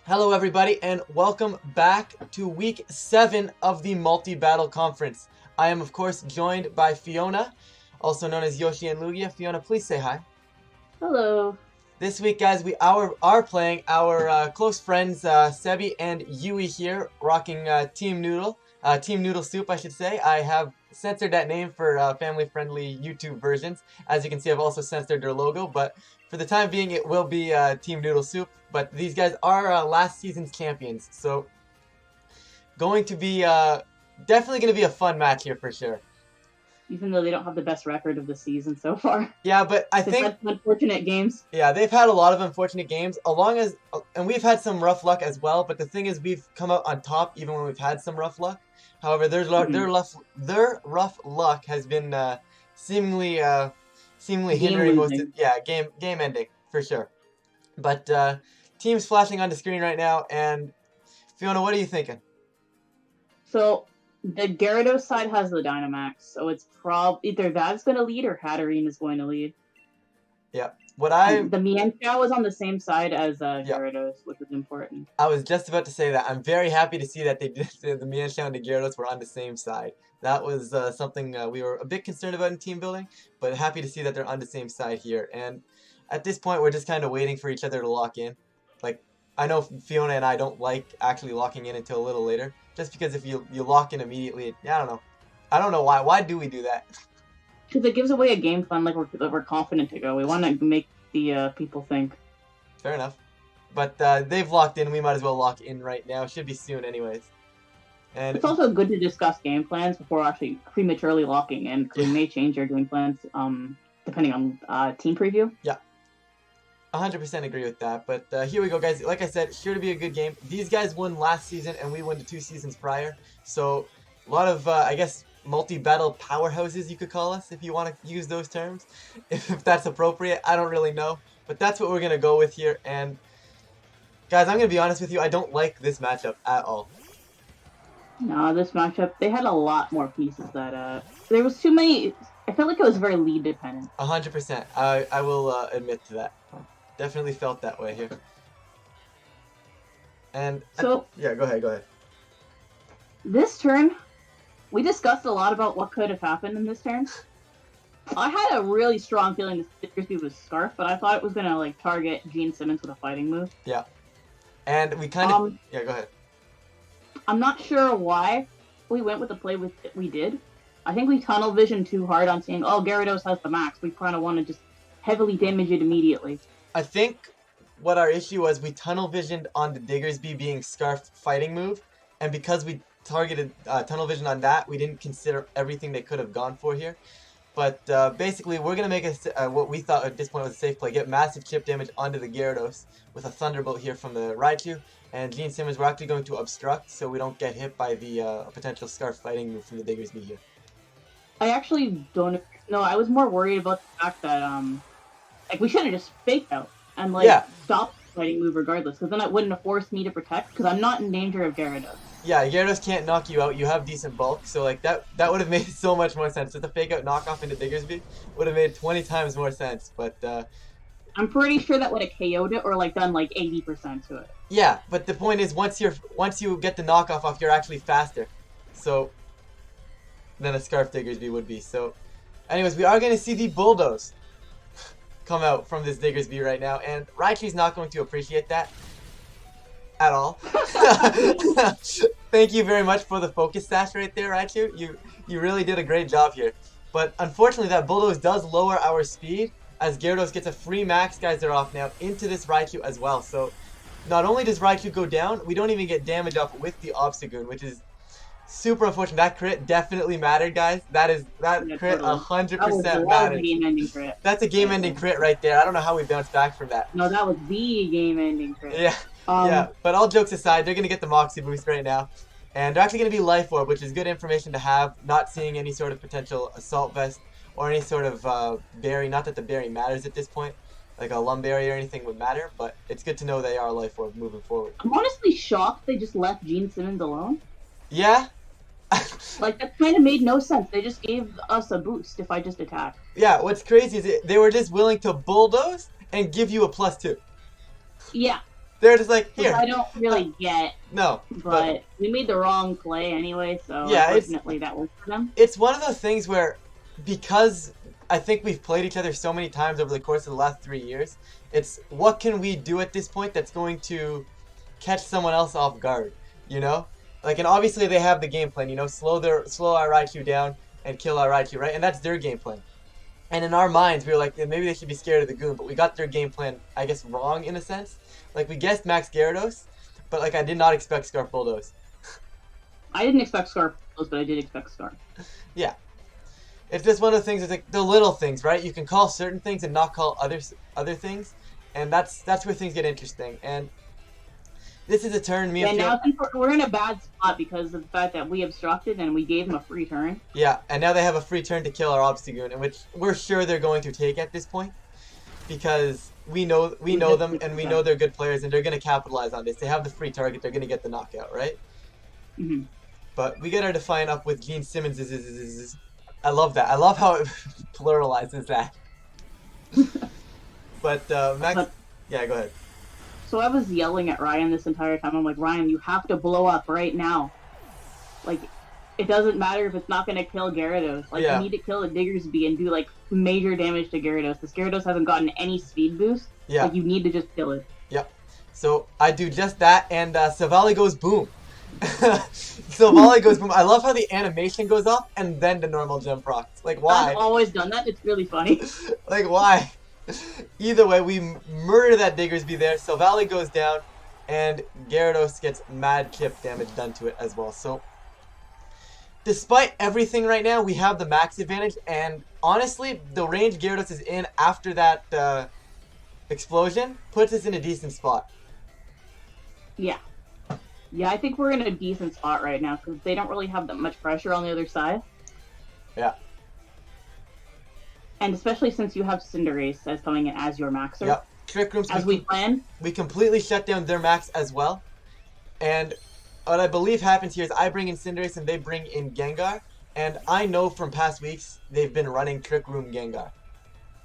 Hello everybody and welcome back to week 7 of the multi-battle conference. I am of course joined by Fiona, also known as Yoshi and Lugia. Fiona, please say hi. Hello. This week guys, we are playing our close friends Sebi and Yui here, rocking Team Noodle Soup I should say. I have censored that name for family-friendly YouTube versions. As you can see, I've also censored their logo, but for the time being, it will be Team Noodle Soup. But these guys are last season's champions, so going to be definitely going to be a fun match here for sure. Even though they don't have the best record of the season so far. Yeah, but I They've think had some unfortunate games. Yeah, they've had a lot of unfortunate games, and we've had some rough luck as well. But the thing is, we've come out on top even when we've had some rough luck. However, their rough luck has been seemingly hindering most of, game ending for sure. But teams flashing on the screen right now, and Fiona, what are you thinking? So the Gyarados side has the Dynamax, so it's either that's going to lead or Hatterene is going to lead. Yeah. The Mienshao was on the same side as Gyarados, which was important. I was just about to say that. I'm very happy to see that the Mienshao and the Gyarados were on the same side. That was something we were a bit concerned about in team building, but happy to see that they're on the same side here. And at this point, we're just kind of waiting for each other to lock in. Like, I know Fiona and I don't like actually locking in until a little later, just because if you lock in immediately, I don't know. I don't know why. Why do we do that? Because it gives away a game plan like we're confident to go. We want to make the people think. Fair enough. But they've locked in. We might as well lock in right now. Should be soon anyways. And it's also good to discuss game plans before actually prematurely locking in, because we may change our game plans depending on team preview. Yeah. 100% agree with that. But here we go, guys. Like I said, sure to be a good game. These guys won last season, and we won the 2 seasons prior. So a lot of, I guess, multi-battle powerhouses, you could call us, if you want to use those terms. If that's appropriate, I don't really know. But that's what we're going to go with here. And, guys, I'm going to be honest with you. I don't like this matchup at all. No, this matchup, they had a lot more pieces that, there was too many. I felt like it was very lead dependent. 100%. I will admit to that. Definitely felt that way here. And so, yeah, go ahead. This turn, we discussed a lot about what could have happened in this turn. I had a really strong feeling this Frisbee was Scarf, but I thought it was gonna like target Gene Simmons with a fighting move. Yeah, and we kind of yeah. Go ahead. I'm not sure why we went with the play we did. I think we tunnel visioned too hard on saying, oh, Gyarados has the max. We kind of want to just heavily damage it immediately. I think what our issue was, we tunnel visioned on the Diggersby being Scarf fighting move, and because we targeted tunnel vision on that, we didn't consider everything they could have gone for here. But basically, we're going to make what we thought at this point was a safe play, get massive chip damage onto the Gyarados with a Thunderbolt here from the Raichu, and Gene Simmons, we're actually going to obstruct so we don't get hit by the potential Scarf fighting move from the Diggersby here. I actually don't know. I was more worried about the fact that like we should have just faked out and stopped the fighting move regardless, because then it wouldn't have forced me to protect, because I'm not in danger of Gyarados. Yeah, Gyarados can't knock you out. You have decent bulk, so like that would have made so much more sense. With the fake out knockoff into Diggersby would have made 20 times more sense. But I'm pretty sure that would have KO'd it or like done like 80% to it. Yeah, but the point is once you get the knockoff off, you're actually faster. So than a Scarf Diggersby would be. So anyways, we are going to see the Bulldoze come out from this Diggersby right now, and Raichu's not going to appreciate that at all. Thank you very much for the focus sash right there, Raichu. You really did a great job here. But unfortunately, that Bulldoze does lower our speed, as Gyarados gets a free Max Geyser off now into this Raichu as well. So not only does Raichu go down, we don't even get damage off with the Obstagoon, which is super unfortunate. That crit definitely mattered, guys. That crit 100% mattered. Game-ending crit. That's a game-ending crit right there. I don't know how we bounced back from that. No, that was the game-ending crit. Yeah, yeah. But all jokes aside, they're gonna get the Moxie boost right now, and they're actually gonna be Life Orb, which is good information to have. Not seeing any sort of potential Assault Vest or any sort of berry. Not that the berry matters at this point, like a Lumberry or anything would matter, but it's good to know they are Life Orb moving forward. I'm honestly shocked they just left Gene Simmons alone. Yeah. Like, that kind of made no sense. They just gave us a boost if I just attack. Yeah, what's crazy is they were just willing to bulldoze and give you a +2. Yeah. They're just like, Which here. I don't really get, No, but we made the wrong play anyway, so yeah, unfortunately that worked for them. it's one of those things where, because I think we've played each other so many times over the course of the last 3 years, it's what can we do at this point that's going to catch someone else off guard, you know? Like, and obviously they have the game plan, you know, slow our Raichu down and kill our Raichu, right? And that's their game plan. And in our minds, we were like, yeah, maybe they should be scared of the Goon, but we got their game plan, I guess, wrong in a sense. Like, we guessed Max Gyarados, but like I did not expect Scarf Bulldoze. I didn't expect Scarf, but I did expect Scarf. Yeah. It's just one of the things. It's like the little things, right? You can call certain things and not call other things, and that's where things get interesting. And this is a turn me and now Fiona. I think we're in a bad spot because of the fact that we obstructed and we gave him a free turn. Yeah, and now they have a free turn to kill our Obstagoon, and which we're sure they're going to take at this point, because we know them and we know they're good players and they're going to capitalize on this. They have the free target. They're going to get the knockout, right? Mm-hmm. But we get our Defiant up with Gene Simmons. I love that. I love how it pluralizes that. But Max, yeah, go ahead. So I was yelling at Ryan this entire time. I'm like, Ryan, you have to blow up right now. Like, it doesn't matter if it's not going to kill Gyarados. Like, you need to kill the Diggersby and do, like, major damage to Gyarados. This Gyarados hasn't gotten any speed boost. Yeah. Like, you need to just kill it. Yep. So I do just that, and Savali goes boom. Savali goes boom. I love how the animation goes off, and then the normal jump procs. Like, why? I've always done that. It's really funny. Like, why? Either way, we murder that Diggersby there. Savali goes down, and Gyarados gets mad chip damage done to it as well. So, despite everything right now, we have the max advantage, and honestly, the range Gyarados is in after that explosion puts us in a decent spot. Yeah. Yeah, I think we're in a decent spot right now because they don't really have that much pressure on the other side. Yeah. And especially since you have Cinderace as coming in as your maxer. Yep. Trick Rooms, as we planned. We completely shut down their max as well. And what I believe happens here is I bring in Cinderace and they bring in Gengar. And I know from past weeks they've been running Trick Room Gengar.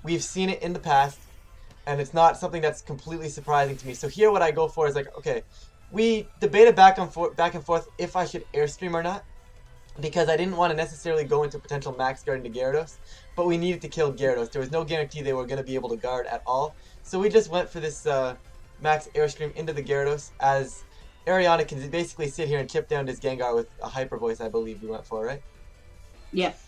We've seen it in the past. And it's not something that's completely surprising to me. So here what I go for is like, okay, we debated back and forth if I should Airstream or not. Because I didn't want to necessarily go into potential max guard into Gyarados. But we needed to kill Gyarados. There was no guarantee they were going to be able to guard at all. So we just went for this max Airstream into the Gyarados. As Ariana can basically sit here and chip down this Gengar with a Hyper Voice, I believe we went for, right? Yes.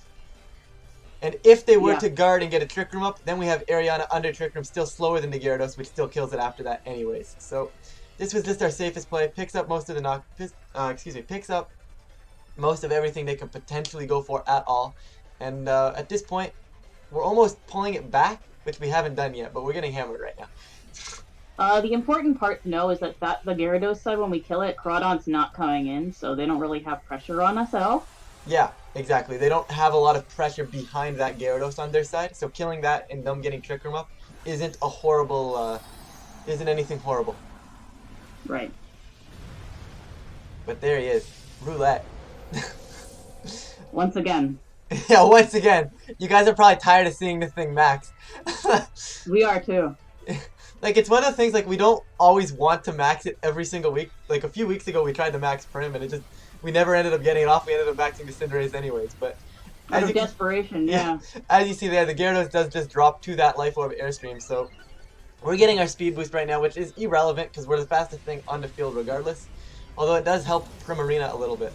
And if they were to guard and get a Trick Room up, then we have Ariana under Trick Room, still slower than the Gyarados, which still kills it after that anyways. So this was just our safest play. Picks up most of the picks up most of everything they could potentially go for at all. And at this point, we're almost pulling it back, which we haven't done yet, but we're getting hammered right now. The important part to know is that the Gyarados side, when we kill it, Crawdon's not coming in, so they don't really have pressure on us at all. Yeah, exactly. They don't have a lot of pressure behind that Gyarados on their side, so killing that and them getting Trick Room up isn't a horrible, isn't anything horrible. Right. But there he is. Roulette. Once again. Yeah, once again. You guys are probably tired of seeing this thing max. We are too. Like, it's one of the things, like, we don't always want to max it every single week. Like, a few weeks ago, we tried to max Prim, and we never ended up getting it off. We ended up maxing the Cinderace anyways, but... Out of desperation, yeah. As you see there, the Gyarados does just drop to that Life Orb Airstream, so... We're getting our speed boost right now, which is irrelevant, because we're the fastest thing on the field regardless. Although it does help Primarina a little bit.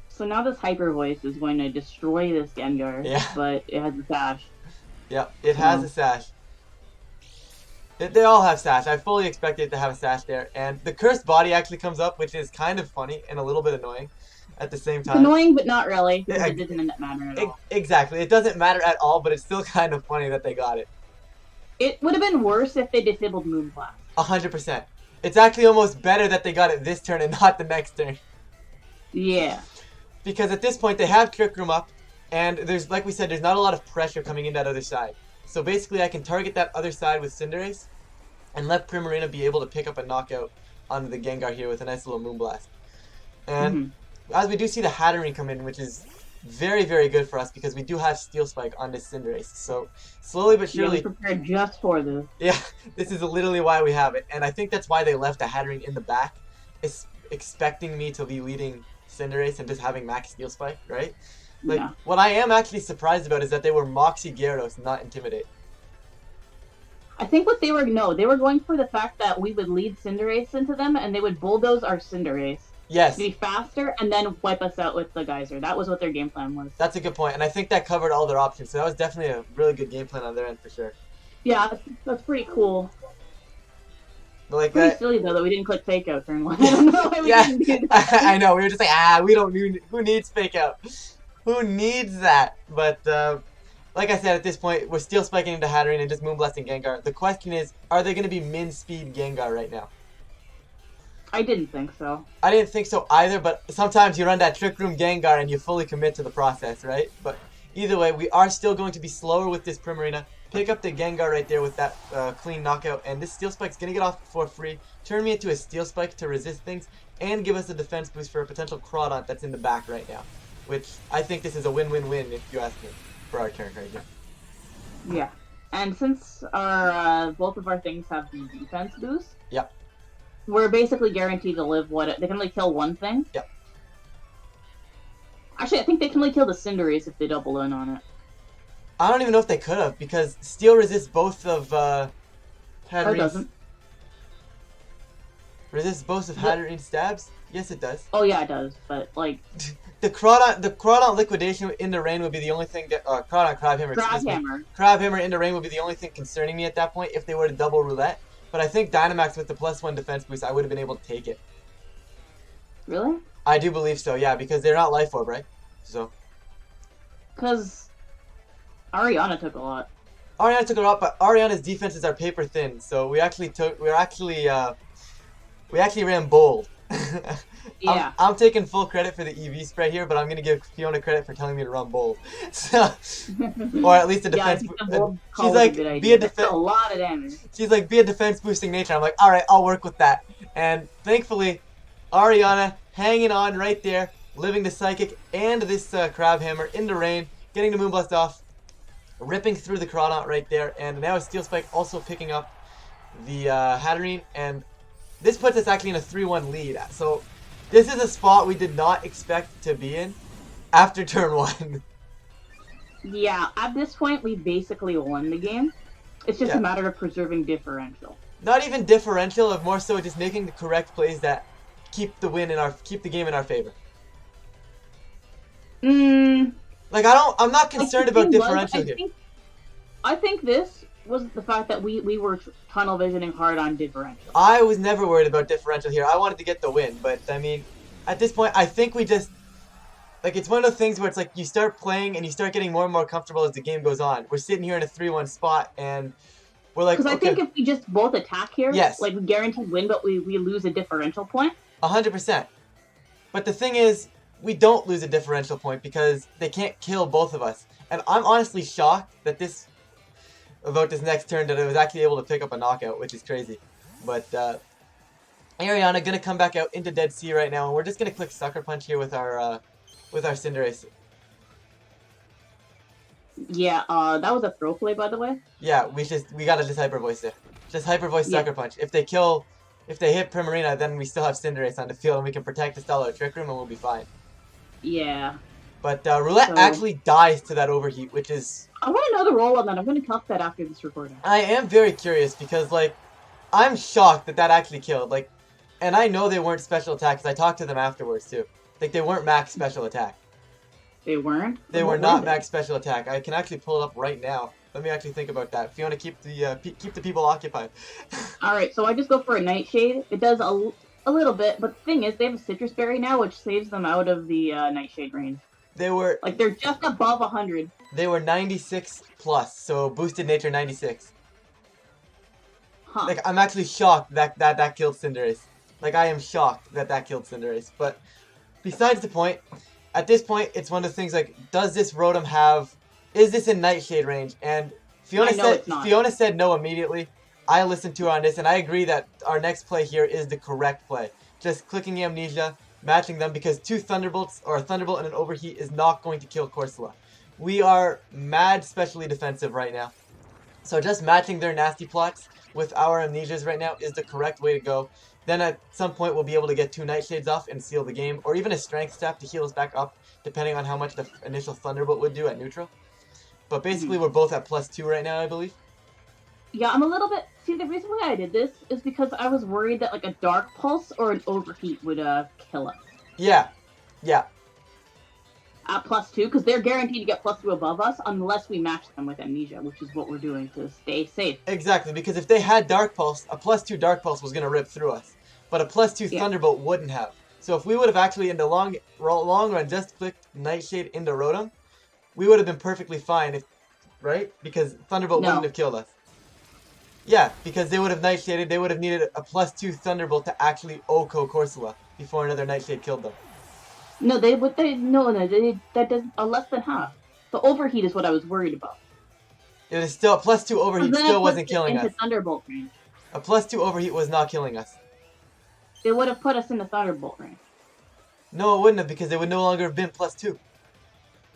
So now this Hyper Voice is going to destroy this Gengar, but it has a sash. Yep, it has a sash. They all have sash. I fully expected it to have a sash there. And the cursed body actually comes up, which is kind of funny and a little bit annoying at the same time. It's annoying, but not really. It doesn't end up mattering at all. Exactly. It doesn't matter at all, but it's still kind of funny that they got it. It would have been worse if they disabled Moonblast. 100%. It's actually almost better that they got it this turn and not the next turn. Yeah. Because at this point, they have Trick Room up, and there's, like we said, there's not a lot of pressure coming in that other side. So basically, I can target that other side with Cinderace, and let Primarina be able to pick up a knockout on the Gengar here with a nice little Moonblast. And as we do see the Hatterene come in, which is very, very good for us because we do have Steel Spike on this Cinderace. So slowly but Yeah, we surely, prepared just for this. yeah, this is literally why we have it. And I think that's why they left the Hatterene in the back, is expecting me to be leading Cinderace and just having max Steel Spike, right? Like, Yeah. what I am actually surprised about is that they were Moxie Gyarados, not Intimidate. I think what they were going for the fact that we would lead Cinderace into them and they would bulldoze our Cinderace Yes, to be faster and then wipe us out with the geyser. That was what their game plan was. that's a good point. And I think that covered all their options. So that was definitely a really good game plan on their end for sure. Yeah, that's pretty cool. But like Pretty that, silly though that we didn't click fake out turn 1. I don't know why we yeah, didn't do that. I know. We were just like, we don't need, who needs fake out? Who needs that? But like I said, at this point, we're Steel Spiking into Hatterene and just Moonblasting Gengar. The question is, are they going to be min speed Gengar right now? I didn't think so. I didn't think so either, but sometimes you run that Trick Room Gengar and you fully commit to the process, right? But either way, we are still going to be slower with this Primarina. Pick up the Gengar right there with that clean knockout, and this Steel Spike's going to get off for free, turn me into a Steel Spike to resist things, and give us a defense boost for a potential Crawdont that's in the back right now. Which, I think this is a win-win-win if you ask me, for our turn right here. Yeah. And since our both of our things have the defense boost, Yep. we're basically guaranteed to live they can only kill one thing. Yep. Actually, I think they can only kill the Cinderace if they double in on it. I don't even know if they could have, because Steel resists both of Or doesn't. Resists both of Hatterene's stabs? Yes, it does. Oh yeah, it does. But like The Crawdont liquidation in the rain would be the only thing that Crawdont Crabhammer. Crabhammer in the rain would be the only thing concerning me at that point if they were to double roulette. But I think Dynamax with the +1 defense boost, I would have been able to take it. Really? I do believe so, yeah, because they're not Life Orb, right? So. Because Ariana took a lot. Ariana took a lot, but Ariana's defenses are paper thin, so we actually ran bold. Yeah. I'm taking full credit for the EV spread here, but I'm gonna give Fiona credit for telling me to run bold. So, or at least a defense. She's like, be a defense. A lot of damage. She's like, be a defense boosting nature. I'm like, all right, I'll work with that. And thankfully, Ariana hanging on right there, living the Psychic and this Crabhammer in the rain, getting the Moonblast off, ripping through the Crawdont right there, and now Steel Spike also picking up the Hatterene, and this puts us actually in a 3-1 lead. So this is a spot we did not expect to be in after turn 1. Yeah, at this point we basically won the game. It's just a matter of preserving differential. Not even differential, of more so just making the correct plays that keep the game in our favor. Like I'm not concerned about differential here. I think this was the fact that we were tunnel visioning hard on differential. I was never worried about differential here. I wanted to get the win, but I mean, at this point, I think we just like it's one of those things where it's like you start playing and you start getting more and more comfortable as the game goes on. We're sitting here in a 3-1 spot and we're like, because I think if we just both attack here, yes, like we guaranteed win, but we lose a differential point. 100%. But the thing is, we don't lose a differential point because they can't kill both of us. And I'm honestly shocked that about this next turn that I was actually able to pick up a knockout, which is crazy. But Ariana gonna come back out into Dead Sea right now, and we're just gonna click Sucker Punch here with our Cinderace. Yeah, that was a throw play, by the way. Yeah, we gotta just Hyper Voice there. Just Hyper Voice Sucker Punch. If they hit Primarina, then we still have Cinderace on the field, and we can protect the Stellar Trick Room, and we'll be fine. Yeah. But Roulette actually dies to that overheat, which is... I want to know the roll on that. I'm going to calc that after this recording. I am very curious because, like, I'm shocked that actually killed. Like, and I know they weren't special attack because I talked to them afterwards, too. Like, they weren't max special attack. They weren't? They were not max special attack. I can actually pull it up right now. Let me actually think about that. Fiona, keep the people occupied. Alright, so I just go for a Nightshade. It does a little bit, but the thing is, they have a Citrus Berry now, which saves them out of the Nightshade range. They were... Like, they're just above 100. They were 96 plus, so boosted nature 96. Huh. Like, I'm actually shocked that killed Cinderace. Like, I am shocked that killed Cinderace. But besides the point, at this point, it's one of the things like, does this Rotom have... Is this in Nightshade range? And Fiona said no immediately. I listened to her on this, and I agree that our next play here is the correct play. Just clicking Amnesia, matching them because 2 Thunderbolts or a Thunderbolt and an Overheat is not going to kill Corsola. We are mad specially defensive right now. So just matching their nasty plots with our Amnesias right now is the correct way to go. Then at some point we'll be able to get 2 Nightshades off and seal the game, or even a Strength Staff to heal us back up, depending on how much the initial Thunderbolt would do at neutral. But basically we're both at +2 right now, I believe. Yeah, I'm a little bit... See, the reason why I did this is because I was worried that, like, a Dark Pulse or an Overheat would, kill us. Yeah. Yeah. At +2, because they're guaranteed to get +2 above us unless we match them with Amnesia, which is what we're doing to stay safe. Exactly, because if they had Dark Pulse, a +2 Dark Pulse was going to rip through us. But a +2 Thunderbolt wouldn't have. So if we would have actually, in the long run, just clicked Nightshade into Rotom, we would have been perfectly fine, if, right? Because Thunderbolt wouldn't have killed us. Yeah, because they would have Nightshaded, they would have needed a +2 Thunderbolt to actually OHKO Corsola before another Nightshade killed them. No, that doesn't, less than half. The Overheat is what I was worried about. It is still, a +2 Overheat still wasn't killing us. Thunderbolt range. A +2 Overheat was not killing us. It would have put us in the Thunderbolt range. No, it wouldn't have, because they would no longer have been +2.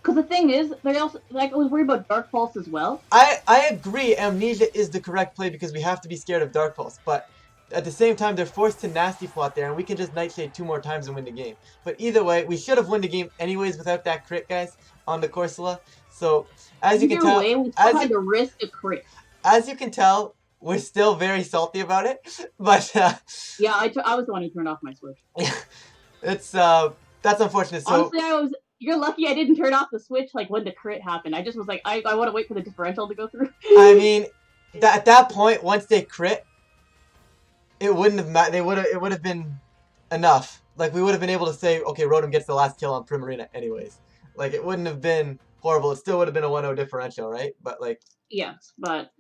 Because the thing is, they also, like, I was worried about Dark Pulse as well. I agree, Amnesia is the correct play because we have to be scared of Dark Pulse, but at the same time, they're forced to Nasty Plot there, and we can just Nightshade 2 more times and win the game. But either way, we should have won the game anyways without that crit, guys, on the Corsola. So, as you can tell, we still had to risk a crit. As you can tell, we're still very salty about it, but yeah, I was the one who turned off my Switch. It's that's unfortunate. So honestly, you're lucky I didn't turn off the Switch like when the crit happened. I just was like, I want to wait for the differential to go through. I mean, at that point, once they crit, it wouldn't have it would have been enough. Like we would have been able to say, okay, Rotom gets the last kill on Primarina anyways. Like it wouldn't have been horrible. It still would have been a 1-0 differential, right? But like yes, but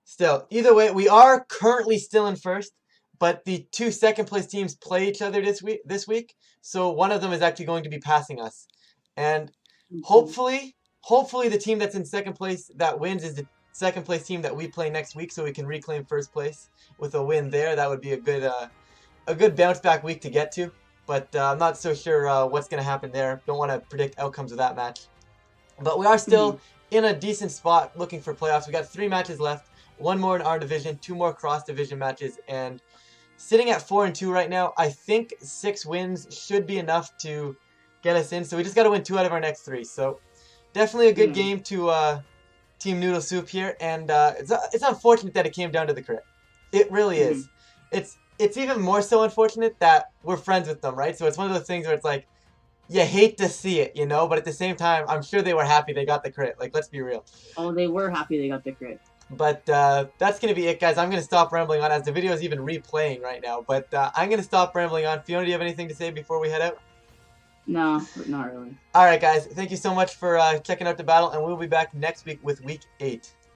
still, either way, we are currently still in first, but the 2 second place teams play each other this week. So one of them is actually going to be passing us. And hopefully the team that's in second place that wins is the second place team that we play next week, so we can reclaim first place with a win there. That would be a good bounce back week to get to. But I'm not so sure what's going to happen there. Don't want to predict outcomes of that match. But we are still in a decent spot looking for playoffs. We got 3 matches left. 1 more in our division, 2 more cross-division matches, and sitting at 4-2 right now, I think 6 wins should be enough to get us in. So we just got to win 2 out of our next 3. So definitely a good game to Team Noodle Soup here, and it's unfortunate that it came down to the crit. It really is. It's even more so unfortunate that we're friends with them, right? So it's one of those things where it's like, you hate to see it, you know? But at the same time, I'm sure they were happy they got the crit. Like, let's be real. Oh, they were happy they got the crit. But that's going to be it, guys. I'm going to stop rambling on as the video is even replaying right now. But I'm going to stop rambling on. Fiona, do you have anything to say before we head out? No, not really. All right, guys. Thank you so much for checking out the battle, and we'll be back next week with Week 8.